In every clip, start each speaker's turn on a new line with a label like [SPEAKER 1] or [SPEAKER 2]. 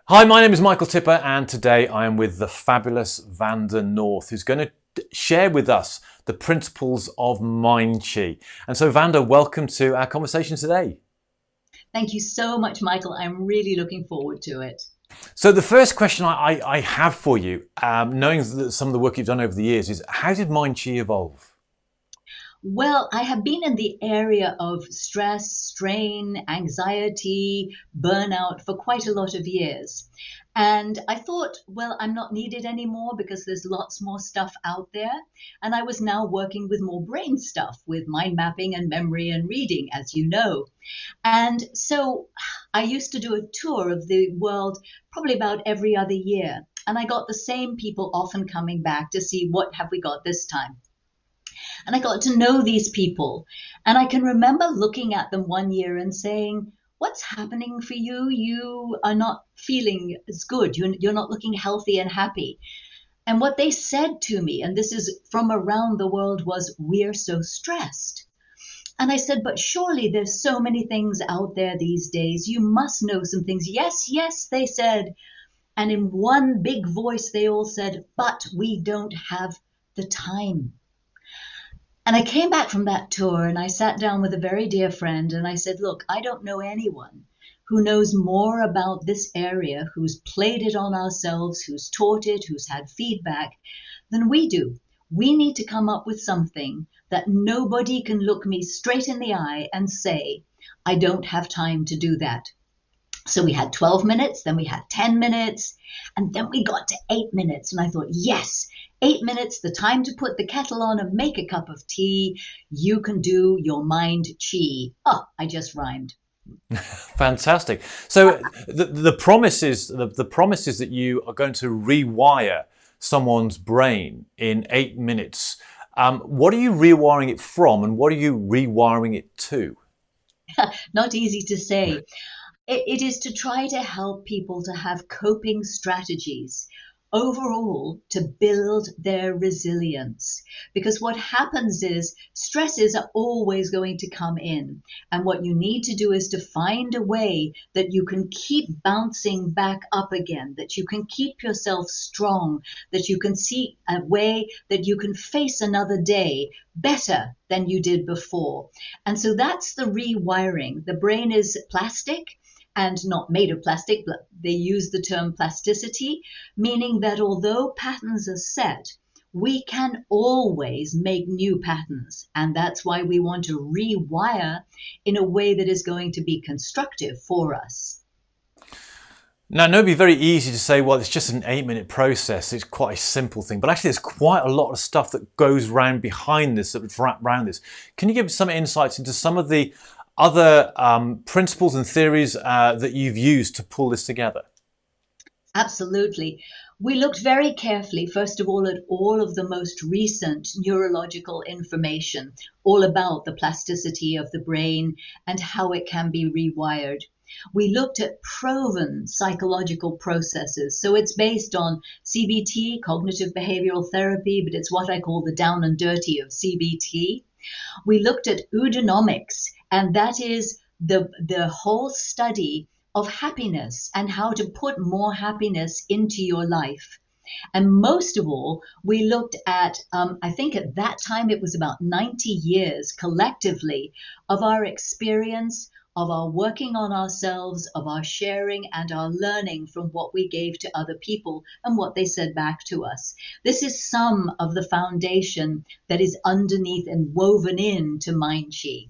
[SPEAKER 1] Hi, my name is Michael Tipper, and today I am with the fabulous Vanda North, who's going to share with us the principles of Mind Chi. And so, Vanda, welcome to our conversation today.
[SPEAKER 2] Thank you so much, Michael. I'm really looking forward to it.
[SPEAKER 1] So, the first question I have for you, knowing that some of the work you've done over the years, is how did Mind Chi evolve?
[SPEAKER 2] Well, I have been in the area of stress, strain, anxiety, burnout for quite a lot of years. And I thought, well, I'm not needed anymore because there's lots more stuff out there. And I was now working with more brain stuff, with mind mapping and memory and reading, as you know. And so I used to do a tour of the world probably about every other year. And I got the same people often coming back to see what have we got this time. And I got to know these people. And I can remember looking at them one year and saying, what's happening for you? You are not feeling as good. You're not looking healthy and happy. And what they said to me, and this is from around the world, was, we're so stressed. And I said, but surely there's so many things out there these days. You must know some things. Yes, yes, they said. And in one big voice, they all said, but we don't have the time. And I came back from that tour and I sat down with a very dear friend and I said, look, I don't know anyone who knows more about this area, who's played it on ourselves, who's taught it, who's had feedback than we do. We need to come up with something that nobody can look me straight in the eye and say, I don't have time to do that. So we had 12 minutes, then we had 10 minutes, and then we got to 8 minutes. And I thought, yes, 8 minutes, the time to put the kettle on and make a cup of tea. You can do your mind chi. Oh, I just rhymed.
[SPEAKER 1] Fantastic. So, the promise is the promise is that you are going to rewire someone's brain in 8 minutes. What are you rewiring it from, and what are you rewiring it to?
[SPEAKER 2] Not easy to say. It is to try to help people to have coping strategies overall to build their resilience. Because what happens is stresses are always going to come in. And what you need to do is to find a way that you can keep bouncing back up again, that you can keep yourself strong, that you can see a way that you can face another day better than you did before. And so that's the rewiring. The brain is plastic and not made of plastic, but they use the term plasticity, meaning that although patterns are set, we can always make new patterns. And that's why we want to rewire in a way that is going to be constructive for us.
[SPEAKER 1] Now, no, it'd be very easy to say, well, it's just an 8 minute process. It's quite a simple thing, but actually, there's quite a lot of stuff that goes round behind this, that's wrapped around this. Can you give some insights into some of the other principles and theories that you've used to pull this together?
[SPEAKER 2] Absolutely. We looked very carefully, first of all, at all of the most recent neurological information, all about the plasticity of the brain and how it can be rewired. We looked at proven psychological processes. So it's based on CBT, cognitive behavioral therapy, but it's what I call the down and dirty of CBT. We looked at eudaimomics, and that is the whole study of happiness and how to put more happiness into your life. And most of all, we looked at, I think at that time it was about 90 years collectively of our experience, of our working on ourselves, of our sharing and our learning from what we gave to other people and what they said back to us. This is some of the foundation that is underneath and woven into Mind Chi.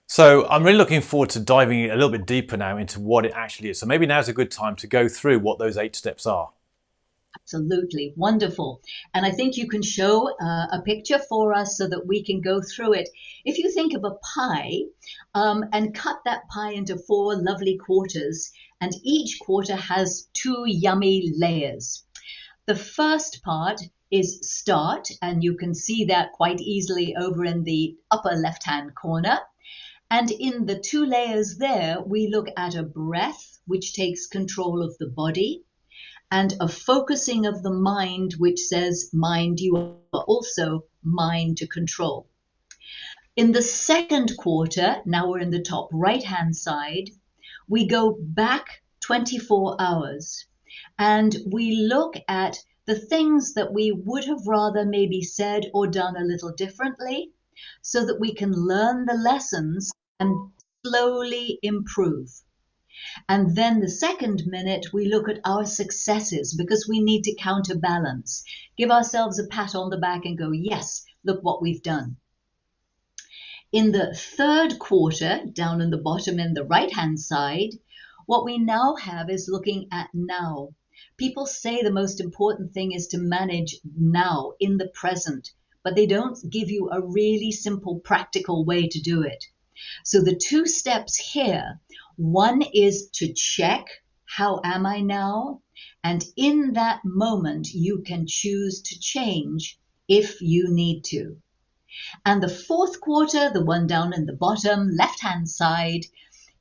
[SPEAKER 1] So I'm really looking forward to diving a little bit deeper now into what it actually is. So maybe now's a good time to go through what those 8 steps are.
[SPEAKER 2] Absolutely wonderful. And I think you can show a picture for us so that we can go through it. If you think of a pie and cut that pie into four lovely quarters, and each quarter has two yummy layers. The first part is start, and you can see that quite easily over in the upper left hand corner. And in the two layers there, we look at a breath, which takes control of the body, and a focusing of the mind, which says, mind, you are also mine to control. In the second quarter, now we're in the top right hand side, we go back 24 hours. And we look at the things that we would have rather maybe said or done a little differently so that we can learn the lessons and slowly improve. And then the second minute, we look at our successes because we need to counterbalance, give ourselves a pat on the back and go, yes, look what we've done. In the third quarter, down in the bottom in the right-hand side, what we now have is looking at now. People say the most important thing is to manage now, in the present, but they don't give you a really simple, practical way to do it. So the two steps here, one is to check, how am I now? And in that moment, you can choose to change if you need to. And the fourth quarter, the one down in the bottom left-hand side,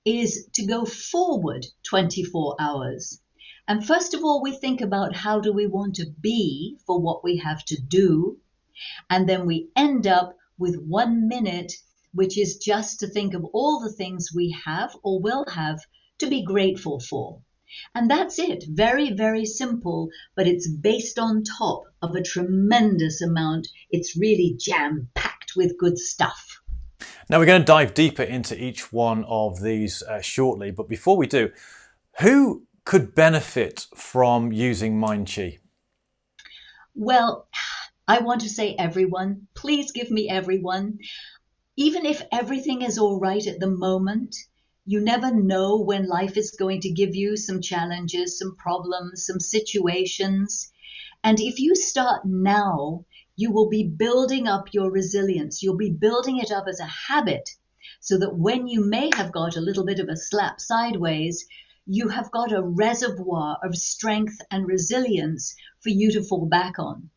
[SPEAKER 2] is to go forward 24 hours. And first of all, we think about how do we want to be for what we have to do. And then we end up with 1 minute, which is just to think of all the things we have or will have to be grateful for. And that's it. Very, very simple, but it's based on top of a tremendous amount. It's really jam-packed with good stuff.
[SPEAKER 1] Now we're going to dive deeper into each one of these shortly, but before we do, who could benefit from using Mind Chi?
[SPEAKER 2] Well, I want to say everyone. Please give me everyone. Even if everything is all right at the moment, you never know when life is going to give you some challenges, some problems, some situations. And if you start now, you will be building up your resilience. You'll be building it up as a habit so that when you may have got a little bit of a slap sideways, you have got a reservoir of strength and resilience for you to fall back on.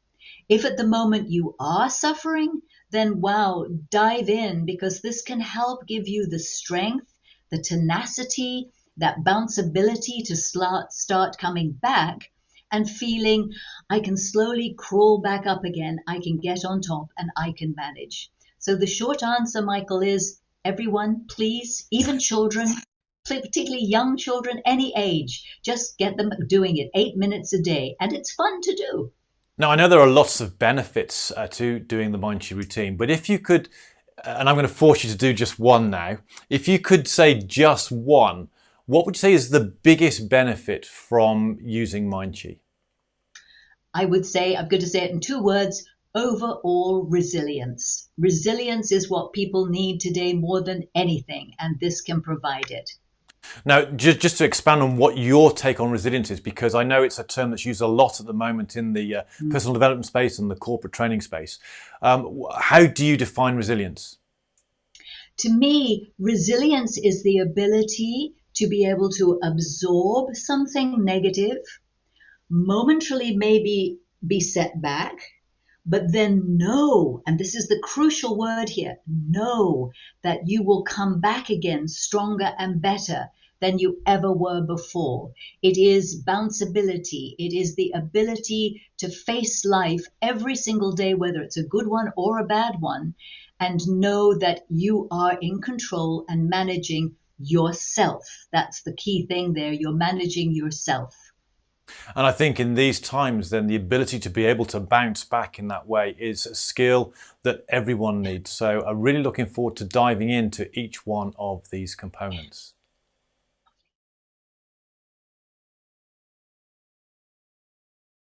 [SPEAKER 2] If at the moment you are suffering, then wow, dive in because this can help give you the strength, the tenacity, that bounceability to start coming back and feeling I can slowly crawl back up again, I can get on top and I can manage. So the short answer, Michael, is everyone, please, even children, particularly young children, any age, just get them doing it 8 minutes a day. And it's fun to do.
[SPEAKER 1] Now, I know there are lots of benefits to doing the Mind Chi routine, but if you could, and I'm going to force you to do just one now, if you could say just one, what would you say is the biggest benefit from using Mind Chi?
[SPEAKER 2] I would say, I'm going to say it in 2 words, overall resilience. Resilience is what people need today more than anything, and this can provide it.
[SPEAKER 1] Now, just to expand on what your take on resilience is, because I know it's a term that's used a lot at the moment in the personal development space and the corporate training space. How do you define resilience?
[SPEAKER 2] To me, resilience is the ability to be able to absorb something negative, momentarily maybe be set back, but then know, and this is the crucial word here, know that you will come back again stronger and better than you ever were before. It is bounceability. It is the ability to face life every single day, whether it's a good one or a bad one, and know that you are in control and managing yourself. That's the key thing there. You're managing yourself.
[SPEAKER 1] And I think in these times, then the ability to be able to bounce back in that way is a skill that everyone needs. So I'm really looking forward to diving into each one of these components.